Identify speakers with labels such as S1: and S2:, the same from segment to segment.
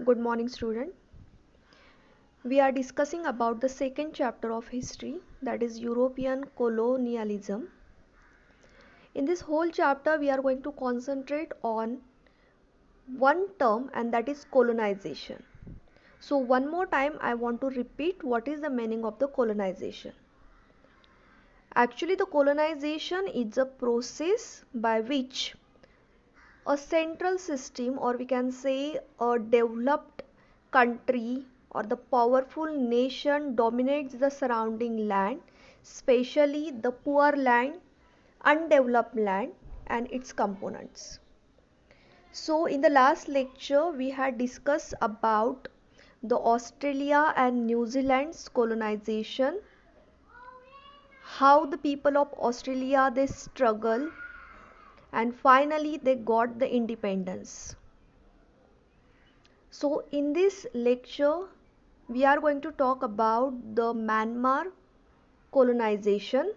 S1: Good morning, student. We are discussing about the second chapter of history, that is European colonialism. In this whole chapter, we are going to concentrate on one term, and that is colonization. So one more time I want to repeat what is the meaning of the colonization. Actually, the colonization is a process by which a central system, or we can say a developed country or the powerful nation, dominates the surrounding land, especially the poor land, undeveloped land and its components. So in the last lecture we had discussed about the Australia and New Zealand's colonization, how the people of Australia they struggle and finally they got the independence. So in this lecture we are going to talk about the Myanmar colonization.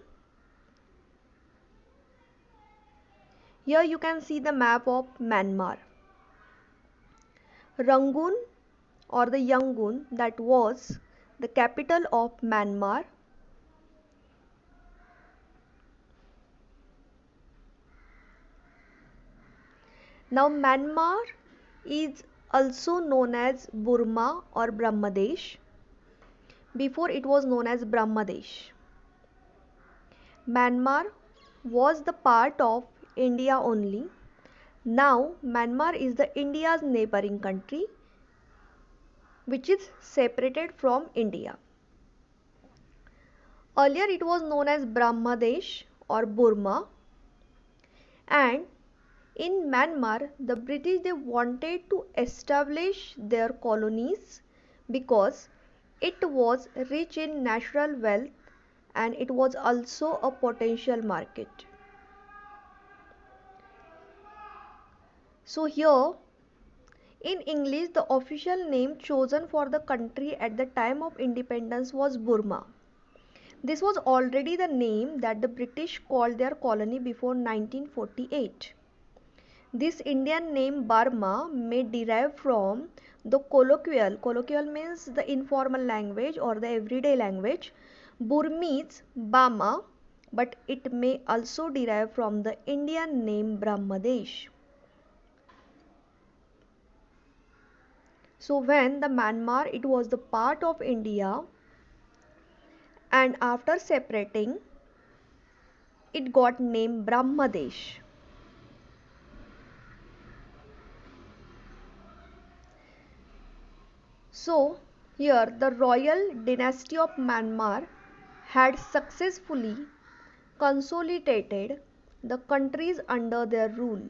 S1: Here you can see the map of Myanmar. Rangoon or the Yangon, that was the capital of Myanmar. Now Myanmar is also known as Burma or Brahmadesh. Before it was known as Brahmadesh. Myanmar was the part of India only. Now Myanmar is the India's neighboring country which is separated from India. Earlier it was known as Brahmadesh or Burma, and in Myanmar the British they wanted to establish their colonies because it was rich in natural wealth and it was also a potential market. So here in English the official name chosen for the country at the time of independence was Burma. This was already the name that the British called their colony before 1948. This Indian name Burma may derive from the colloquial means the informal language or the everyday language, Burmese Bama, but it may also derive from the Indian name Brahmadesh. So when the Myanmar it was the part of India, and after separating it got named Brahmadesh. So here the royal dynasty of Myanmar had successfully consolidated the countries under their rule.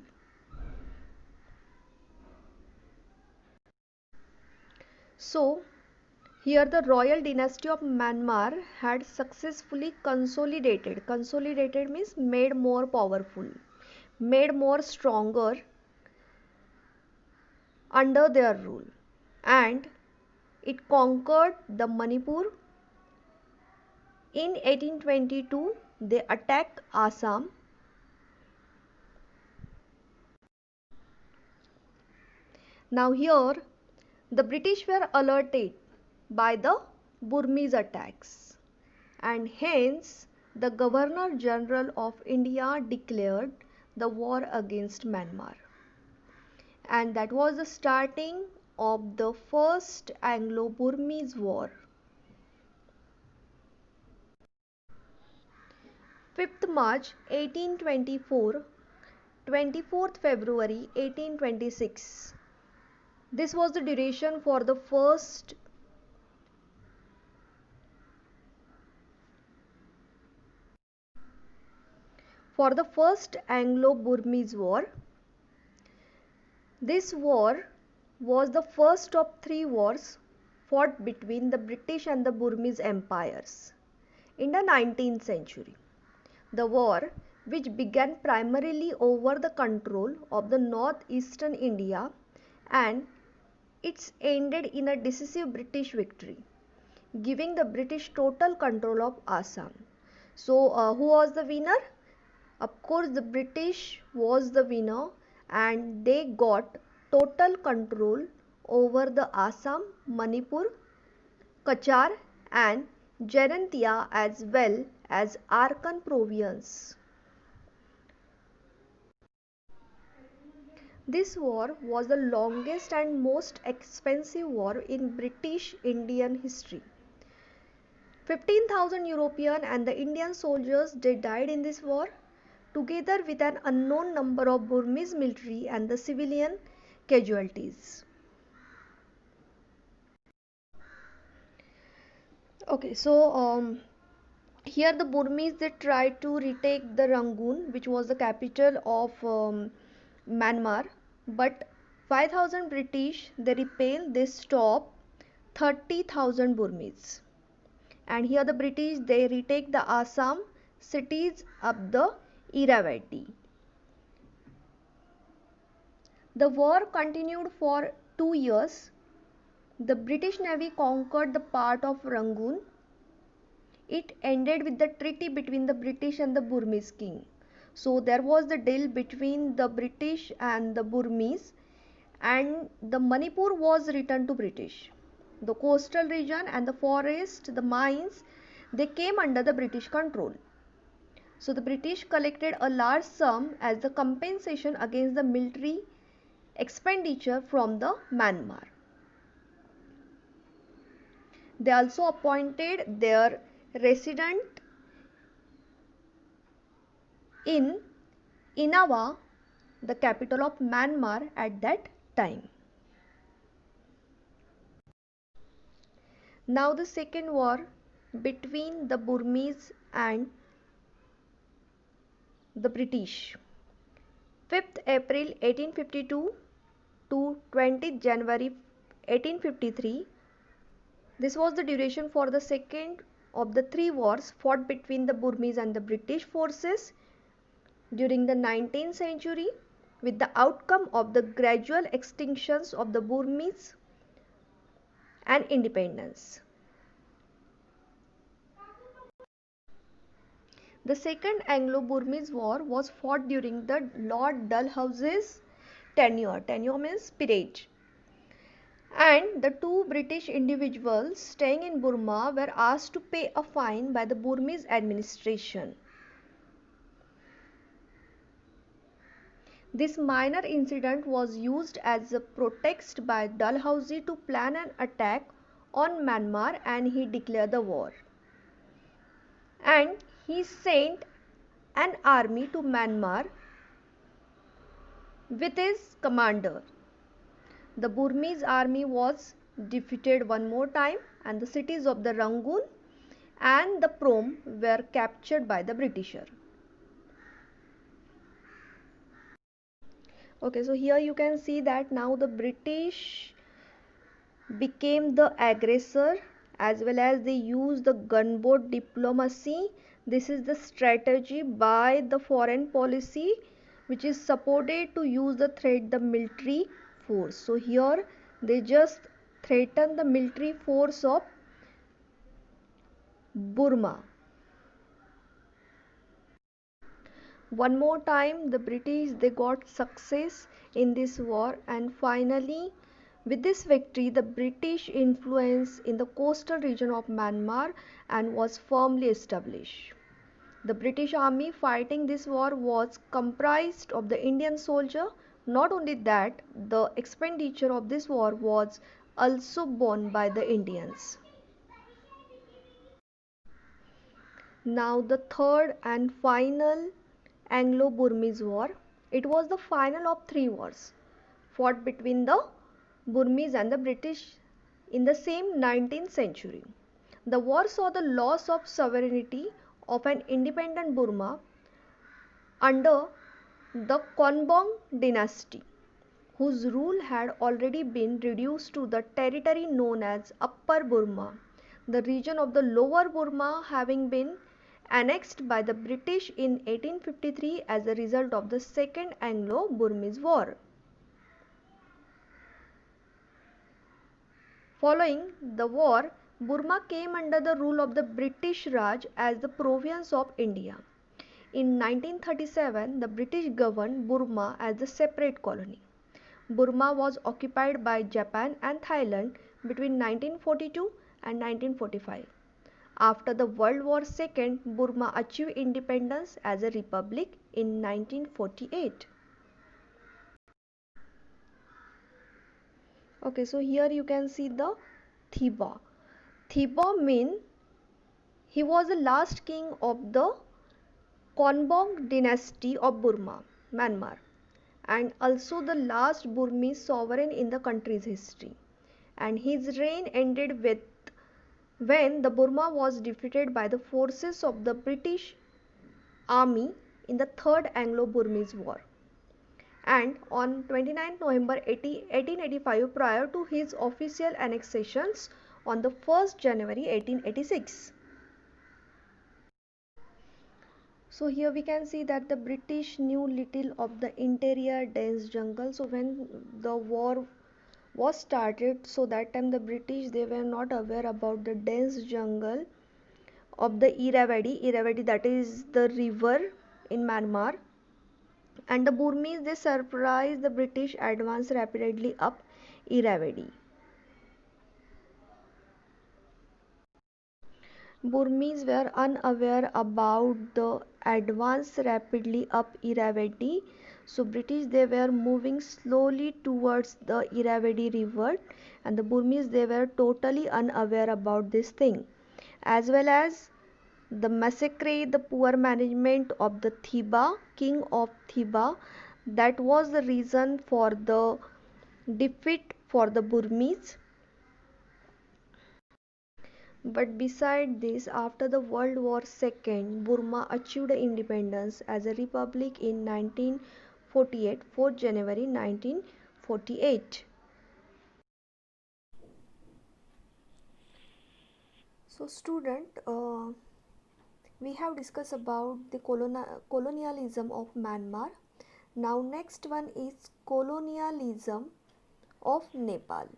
S1: So here the royal dynasty of Myanmar had successfully consolidated. Consolidated means made more powerful, made more stronger under their rule, and it conquered the Manipur. In 1822 they attacked Assam. Now here the British were alerted by the Burmese attacks, and hence the Governor General of India declared the war against Myanmar, and that was the starting of the first Anglo-Burmese war. 5th March 1824, 24th February 1826. This was the duration for the first Anglo-Burmese war. This war was the first of three wars fought between the British and the Burmese empires in the 19th century. The war, which began primarily over the control of the northeastern India, and it's ended in a decisive British victory, giving the British total control of Assam. So who was the winner? Of course the British was the winner, and they got total control over the Assam, Manipur, Kachar and Jaintia as well as Arkan province. This war was the longest and most expensive war in British Indian history. 15,000 European and the Indian soldiers they died in this war, together with an unknown number of Burmese military and the civilian casualties. Okay, so here the Burmese they tried to retake the Rangoon, which was the capital of Myanmar, but 5,000 British they repelled, they stopped 30,000 Burmese. And here the British they retake the Assam cities up the Irrawaddy. The war continued for 2 years. The British Navy conquered the part of Rangoon. It ended with the treaty between the British and the Burmese king. So there was the deal between the British and the Burmese, and the Manipur was returned to British. The coastal region and the forest, the mines, they came under the British control. So the British collected a large sum as the compensation against the military expenditure from the Myanmar. They also appointed their resident in Inawa, the capital of Myanmar at that time. Now the second war between the Burmese and the British. 5th April 1852 to 20th January 1853. This was the duration for the second of the three wars fought between the Burmese and the British forces during the 19th century, with the outcome of the gradual extinctions of the Burmese and independence. The Second Anglo-Burmese War was fought during the Lord Dalhousie's tenure. Tenure means period. And the two British individuals staying in Burma were asked to pay a fine by the Burmese administration. This minor incident was used as a pretext by Dalhousie to plan an attack on Myanmar, and he declared the war. And he sent an army to Myanmar with his commander. The Burmese army was defeated one more time, and the cities of the Rangoon and the Prom were captured by the Britisher. Okay, so here you can see that now the British became the aggressor, as well as they used the gunboat diplomacy. This is the strategy by the foreign policy which is supported to use the threat the military force. So here they just threaten the military force of Burma. One more time the British they got success in this war, and finally with this victory the British influence in the coastal region of Myanmar and was firmly established. The British army fighting this war was comprised of the Indian soldier. Not only that, the expenditure of this war was also borne by the Indians. Now the third and final Anglo-Burmese War. It was the final of three wars fought between the Burmese and the British in the same 19th century. The war saw the loss of sovereignty of an independent Burma under the Konbaung dynasty, whose rule had already been reduced to the territory known as Upper Burma, the region of the Lower Burma having been annexed by the British in 1853 as a result of the Second Anglo-Burmese War. Following the war, Burma came under the rule of the British Raj as the province of India. In 1937, the British governed Burma as a separate colony. Burma was occupied by Japan and Thailand between 1942 and 1945. After the World War II, Burma achieved independence as a republic in 1948. Okay, so here you can see the Thiba. Thiba means he was the last king of the Konbaung dynasty of Burma, Myanmar, and also the last Burmese sovereign in the country's history. And his reign ended with when the Burma was defeated by the forces of the British Army in the Third Anglo-Burmese War. And on 29 November 1885, prior to his official annexations on the 1st January 1886. So here we can see that the British knew little of the interior dense jungle. So when the war was started, so that time the British, they were not aware about the dense jungle of the Irrawaddy, that is the river in Myanmar, and the Burmese, they surprised the British advance rapidly up Irrawaddy. Burmese were unaware about the advance rapidly up Irrawaddy. So British, they were moving slowly towards the Irrawaddy river, and the Burmese, they were totally unaware about this thing, as well as the massacre, the poor management of the Thiba, king of Thiba, that was the reason for the defeat for the Burmese. But beside this, after the World War II, Burma achieved independence as a republic in 1948, 4th January 1948. So student, we have discussed about the colonialism of Myanmar. Now next one is colonialism of Nepal.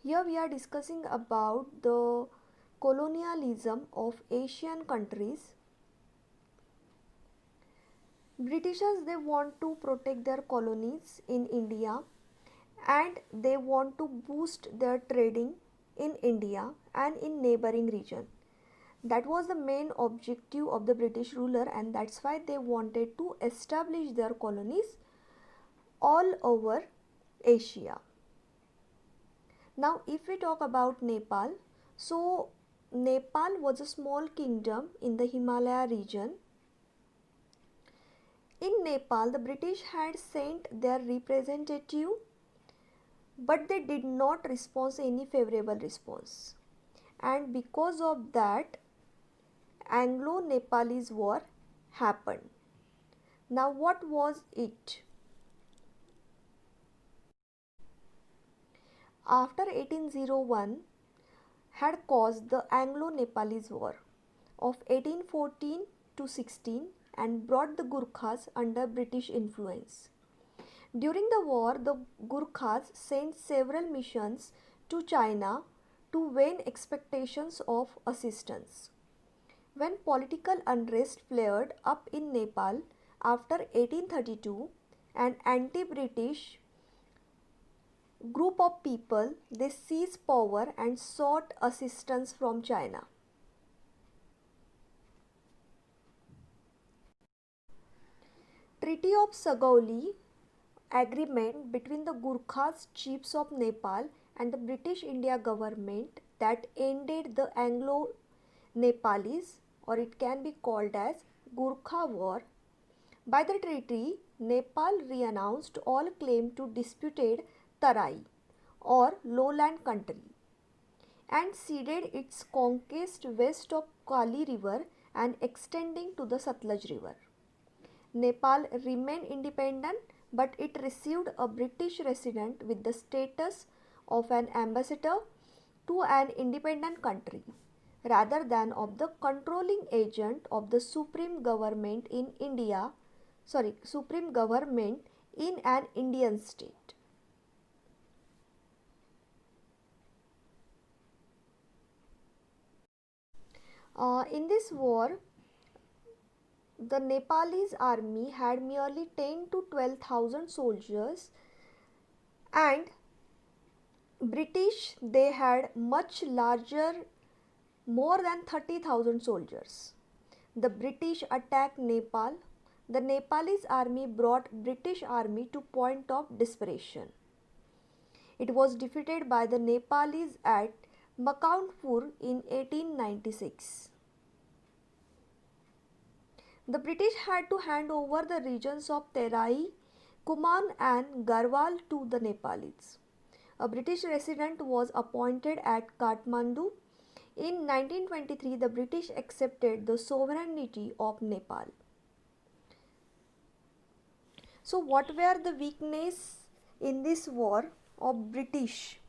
S1: Here we are discussing about the colonialism of Asian countries. Britishers, they want to protect their colonies in India, and they want to boost their trading in India and in neighboring region. That was the main objective of the British ruler, and that's why they wanted to establish their colonies all over Asia. Now if we talk about Nepal, so Nepal was a small kingdom in the Himalaya region. In Nepal, the British had sent their representative, but they did not respond any favorable response, and because of that Anglo-Nepalese war happened. Now what was it? After 1801 had caused the Anglo-Nepalese war of 1814 to 16 and brought the Gurkhas under British influence. During the war, the Gurkhas sent several missions to China to win expectations of assistance. When political unrest flared up in Nepal after 1832, an anti-British group of people, they seized power and sought assistance from China. Treaty of Sugauli agreement between the Gurkhas chiefs of Nepal and the British India government that ended the Anglo-Nepalese, or it can be called as Gurkha War. By the treaty, Nepal renounced all claim to disputed Tarai or lowland country and ceded its conquest west of Kali river and extending to the Satluj river. Nepal remained independent, but it received a British resident with the status of an ambassador to an independent country rather than of the controlling agent of the supreme government in an Indian state. In this war, the Nepalese army had merely 10 to 12,000 soldiers, And British, they had much larger, more than 30,000 soldiers. The British attacked Nepal. The Nepalese army brought British army to point of desperation. It was defeated by the Nepalese at Makaunpur in 1896. The British had to hand over the regions of Terai, Kumaon and Garhwal to the Nepalese. A British resident was appointed at Kathmandu. In 1923, the British accepted the sovereignty of Nepal. So, what were the weaknesses in this war of British?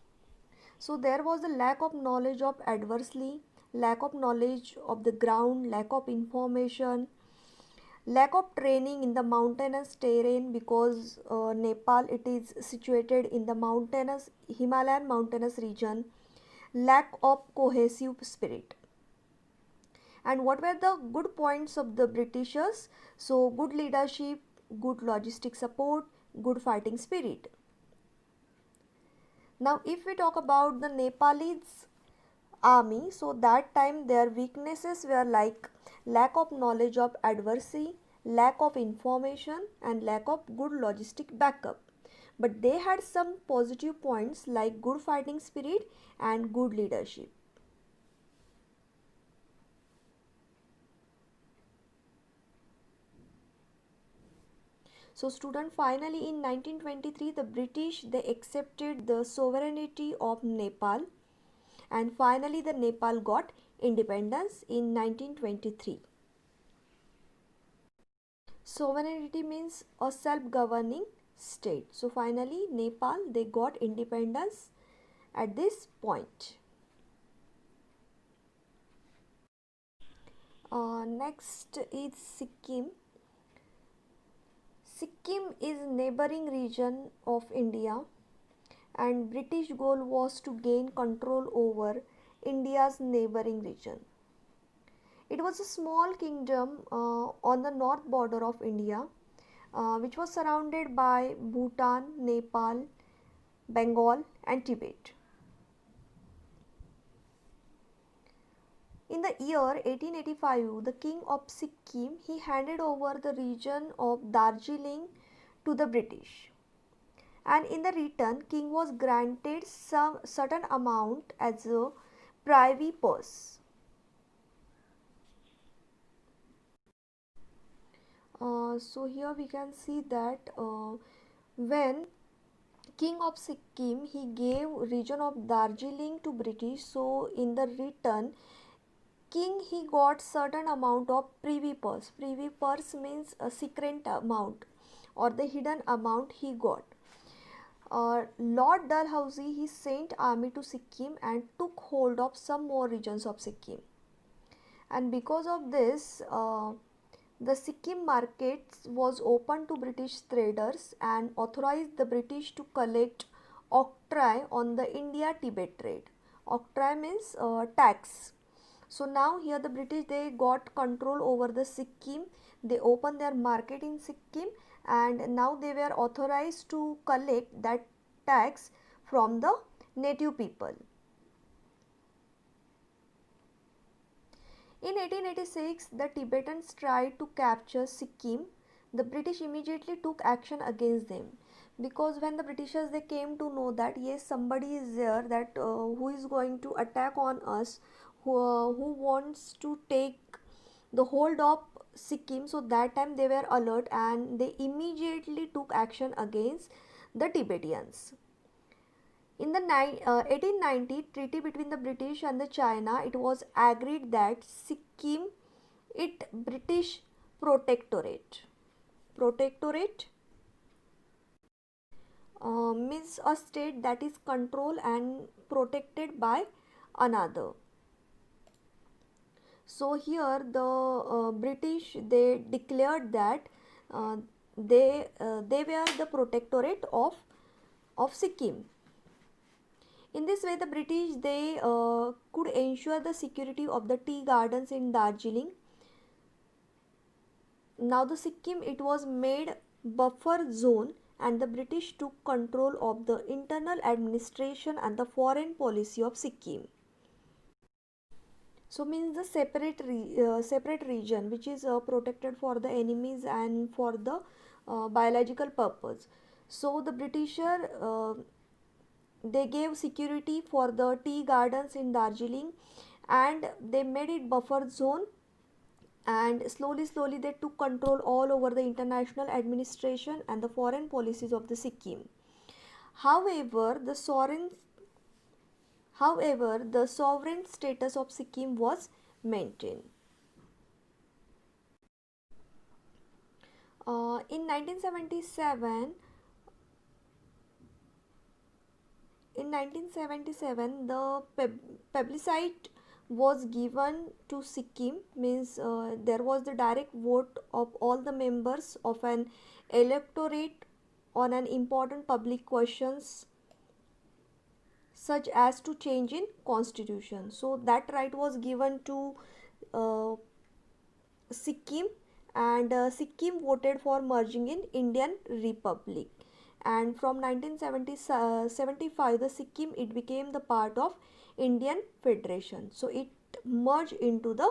S1: So, there was a lack of knowledge of adversely, lack of knowledge of the ground, lack of information, lack of training in the mountainous terrain, because Nepal, it is situated in the mountainous Himalayan mountainous region, lack of cohesive spirit. And what were the good points of the Britishers? So good leadership, good logistic support, good fighting spirit. Now if we talk about the Nepalese army, so that time their weaknesses were like lack of knowledge of adversary, lack of information and lack of good logistic backup. But they had some positive points like good fighting spirit and good leadership. So student, finally in 1923 the British, they accepted the sovereignty of Nepal, and finally the Nepal got independence in 1923. Sovereignty means a self-governing state. So finally Nepal, they got independence at this point. Next is Sikkim. Sikkim is neighboring region of India, and British goal was to gain control over India's neighboring region. It was a small kingdom on the north border of India, which was surrounded by Bhutan, Nepal, Bengal and Tibet. In the year 1885, the king of Sikkim, he handed over the region of Darjeeling to the British. And in the return, king was granted some certain amount as a privy purse. So here we can see that when king of Sikkim, he gave region of Darjeeling to British, so in the return king, he got certain amount of privy purse. Privy purse means a secret amount or the hidden amount he got. Lord Dalhousie, he sent army to Sikkim and took hold of some more regions of Sikkim. And because of this, the Sikkim markets was open to British traders and authorized the British to collect octroi on the India-Tibet trade. Octroi means tax. So now here the British, they got control over the Sikkim. They opened their market in Sikkim, and now they were authorized to collect that tax from the native people. In 1886, the Tibetans tried to capture Sikkim. The British immediately took action against them, because when the Britishers, they came to know that yes, somebody is there that who is going to attack on us, who wants to take the hold of Sikkim. So that time they were alert and they immediately took action against the Tibetans. In the 1890 treaty between the British and the China, it was agreed that Sikkim, it British protectorate. Protectorate means a state that is controlled and protected by another. So here the British, they declared that they were the protectorate of Sikkim. In this way, the British, they could ensure the security of the tea gardens in Darjeeling. Now the Sikkim, it was made buffer zone and the British took control of the internal administration and the foreign policy of Sikkim. So means the separate region which is protected for the enemies and for the biological purpose. So the Britisher they gave security for the tea gardens in Darjeeling, and they made it buffer zone, and slowly they took control all over the international administration and the foreign policies of the Sikkim. However, the sovereign status of Sikkim was maintained. In 1977, the plebiscite was given to Sikkim, means there was the direct vote of all the members of an electorate on an important public questions such as to change in constitution. So that right was given to uh, Sikkim, and Sikkim voted for merging in Indian Republic, and from 1975 the Sikkim it became the part of Indian Federation. So it merged into the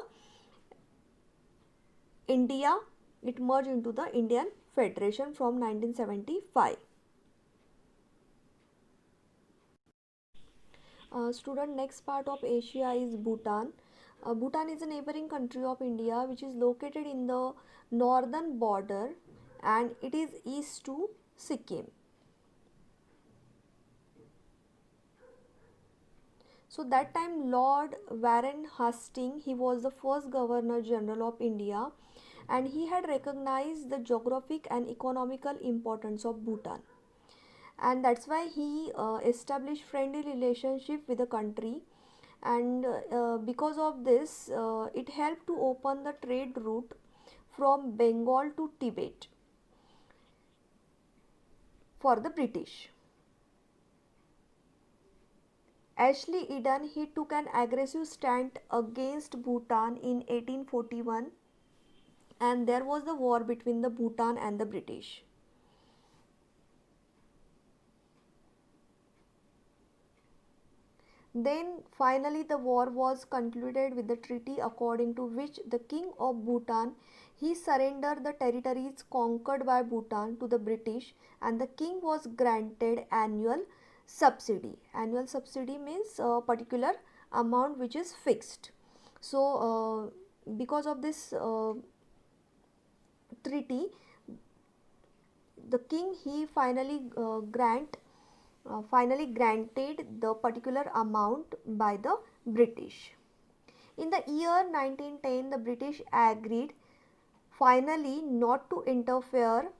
S1: India, it merged into the Indian Federation from 1975. Student, next part of Asia is Bhutan. Bhutan is a neighboring country of India which is located in the northern border, and it is east to Sikkim. So that time Lord Warren Hastings, he was the first Governor General of India, and he had recognized the geographic and economical importance of Bhutan, and that's why he established friendly relationship with the country, and because of this it helped to open the trade route from Bengal to Tibet for the British. Ashley Eden, he took an aggressive stand against Bhutan in 1841, and there was the war between the Bhutan and the British. Then finally the war was concluded with the treaty according to which the king of Bhutan, he surrendered the territories conquered by Bhutan to the British, and the king was granted annual subsidy. Annual subsidy means a particular amount which is fixed. So because of this treaty, the king he finally granted the particular amount by the British. In the year 1910, the British agreed finally not to interfere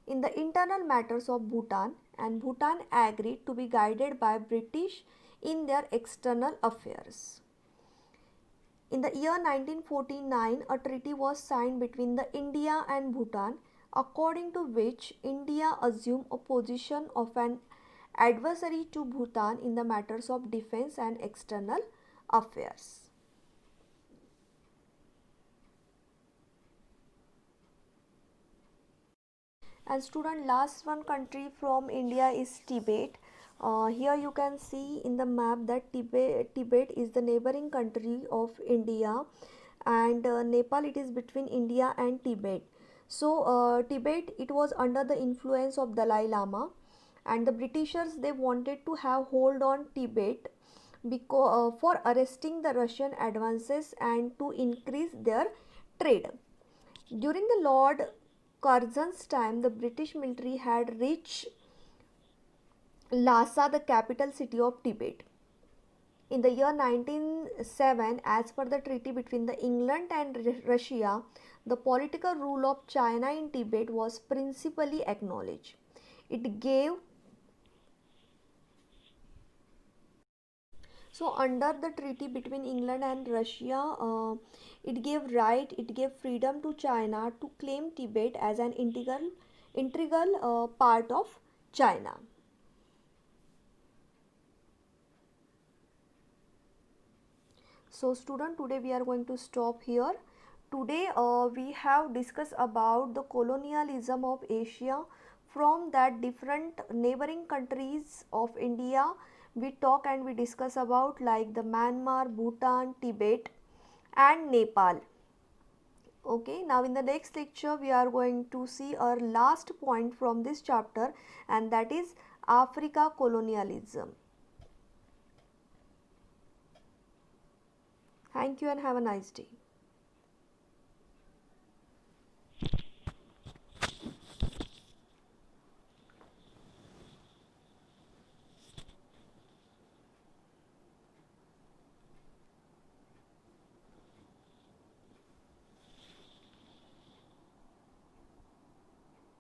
S1: in the internal matters of Bhutan, and Bhutan agreed to be guided by British in their external affairs. In the year 1949, a treaty was signed between the India and Bhutan, according to which India assumed a position of an adversary to Bhutan in the matters of defense and external affairs. And student, last one country from India is Tibet. Here you can see in the map that Tibet is the neighboring country of India, and Nepal it is between India and Tibet. So Tibet it was under the influence of Dalai Lama, and the Britishers they wanted to have hold on Tibet because for arresting the Russian advances and to increase their trade. During the Lord Curzon's time, the British military had reached Lhasa, the capital city of Tibet. In the year 1907, as per the treaty between the England and Russia, the political rule of China in Tibet was principally acknowledged. It gave So under the treaty between England and Russia, it gave freedom to China to claim Tibet as an integral part of China. So student, today we are going to stop here. today we have discussed about the colonialism of Asia from that different neighboring countries of India. We talk and we discuss about like the Myanmar, Bhutan, Tibet and Nepal. Okay, now in the next lecture we are going to see our last point from this chapter, and that is Africa colonialism. Thank you and have a nice day.